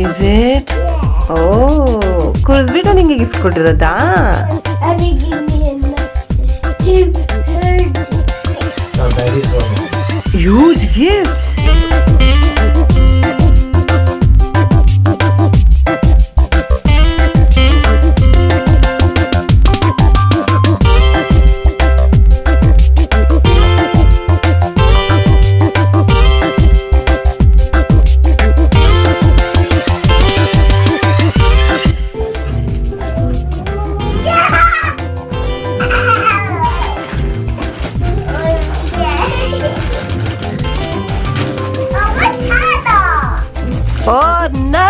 Is it? Oh, ಕುಡಿದ್ಬಿಟ್ಟು ನಿಂಗೆ gift ಕೊಟ್ಟಿರೋದಾ? Huge gifts. Oh no!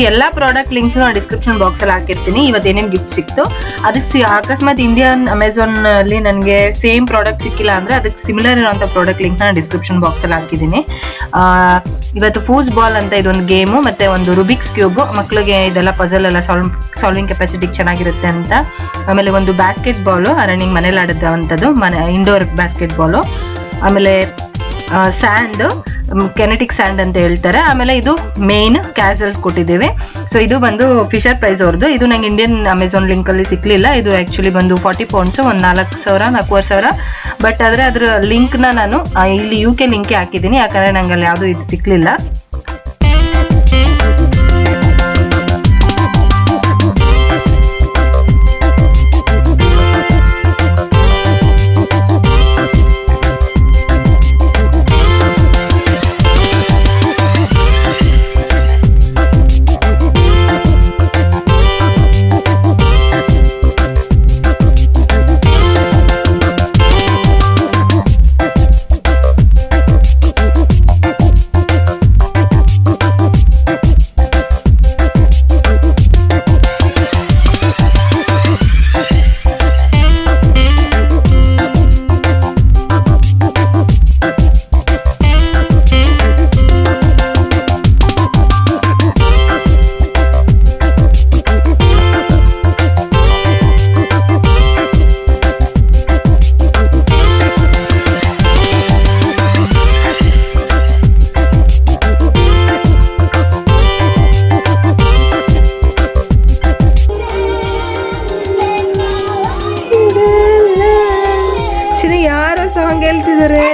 ಎಲ್ಲ ಪ್ರಾಡಕ್ಟ್ ಲಿಂಕ್ಸ್ ಡಿಸ್ಕ್ರಿಪ್ಷನ್ ಬಾಕ್ಸ್ ಅಲ್ಲಿ ಹಾಕಿರ್ತೀನಿ. ಇವತ್ತು ಏನೇನು ಗಿಫ್ಟ್ ಸಿಕ್ತು ಅದಕ್ಕೆ ಅಕಸ್ಮಾತ್ ಇಂಡಿಯನ್ ಅಮೆಝಾನ್ ಅಲ್ಲಿ ನನಗೆ ಸೇಮ್ ಪ್ರಾಡಕ್ಟ್ ಸಿಕ್ಕಿಲ್ಲ ಅಂದ್ರೆ ಅದಕ್ಕೆ ಸಿಮಿಲರ್ ಇರುವಂತ ಪ್ರಾಡಕ್ಟ್ ಲಿಂಕ್ ನ ಡಿಸ್ಕ್ರಿಪ್ಷನ್ ಬಾಕ್ಸ್ ಅಲ್ಲಿ ಹಾಕಿದ್ದೀನಿ. ಇವತ್ತು ಫೂಸ್ ಬಾಲ್ ಅಂತ ಇದೊಂದು ಗೇಮು ಮತ್ತೆ ಒಂದು ರುಬಿಕ್ಸ್ ಕ್ಯೂಬ್, ಮಕ್ಕಳಿಗೆ ಇದೆಲ್ಲ ಪಜಲ್ ಎಲ್ಲ ಸಾಲ್ವಿಂಗ್ ಕೆಪಾಸಿಟಿ ಚೆನ್ನಾಗಿರುತ್ತೆ ಅಂತ. ಆಮೇಲೆ ಒಂದು ಬ್ಯಾಸ್ಕೆಟ್ ಬಾಲು, ಅರಣ್ಯಂಗ್ ಮನೇಲಿ ಆಡಿದಂಥದ್ದು, ಇಂಡೋರ್ ಬ್ಯಾಸ್ಕೆಟ್ ಬಾಲು. ಆಮೇಲೆ ಸ್ಯಾಂಡ್, ಕೆನೆಟಿಕ್ ಸ್ಯಾಂಡ್ ಅಂತ ಹೇಳ್ತಾರೆ. ಆಮೇಲೆ ಇದು ಮೇನ್ ಕ್ಯಾಸಲ್ ಕೊಟ್ಟಿದ್ದೇವೆ. ಸೊ ಇದು ಬಂದು ಫಿಶರ್ ಪ್ರೈಸ್ ಅವ್ರದ್ದು. ಇದು ನಂಗೆ ಇಂಡಿಯನ್ ಅಮೆಝಾನ್ ಲಿಂಕ್ ಅಲ್ಲಿ ಸಿಕ್ಲಿಲ್ಲ. ಇದು ಆಕ್ಚುಲಿ ಬಂದು 40 ಪೌಂಡ್ಸ್, ಒಂದು 4,000 ಬಟ್ ಆದ್ರೆ ಅದ್ರ ಲಿಂಕ್ ನಾನು ಇಲ್ಲಿ UK ಲಿಂಕ್ ಹಾಕಿದ್ದೀನಿ, ಯಾಕಂದ್ರೆ ನಂಗೆ ಅಲ್ಲಿ ಯಾವುದು ಇದು ಸಿಕ್ಲಿಲ್ಲ. ಯಾರೋ ಸಾಂಗ್ ಹೇಳ್ತಿದ್ದಾರೆ.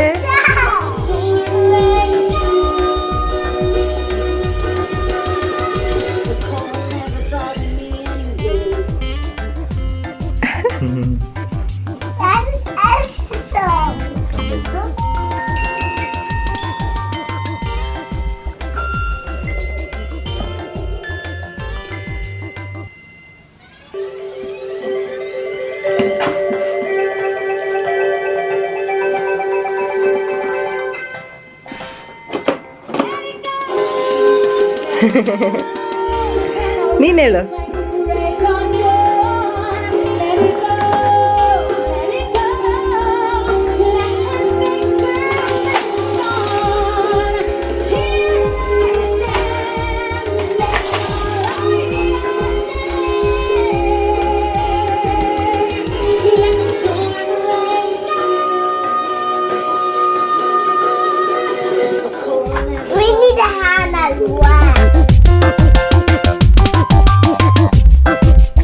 ನೀನ್ ಹೇಳು.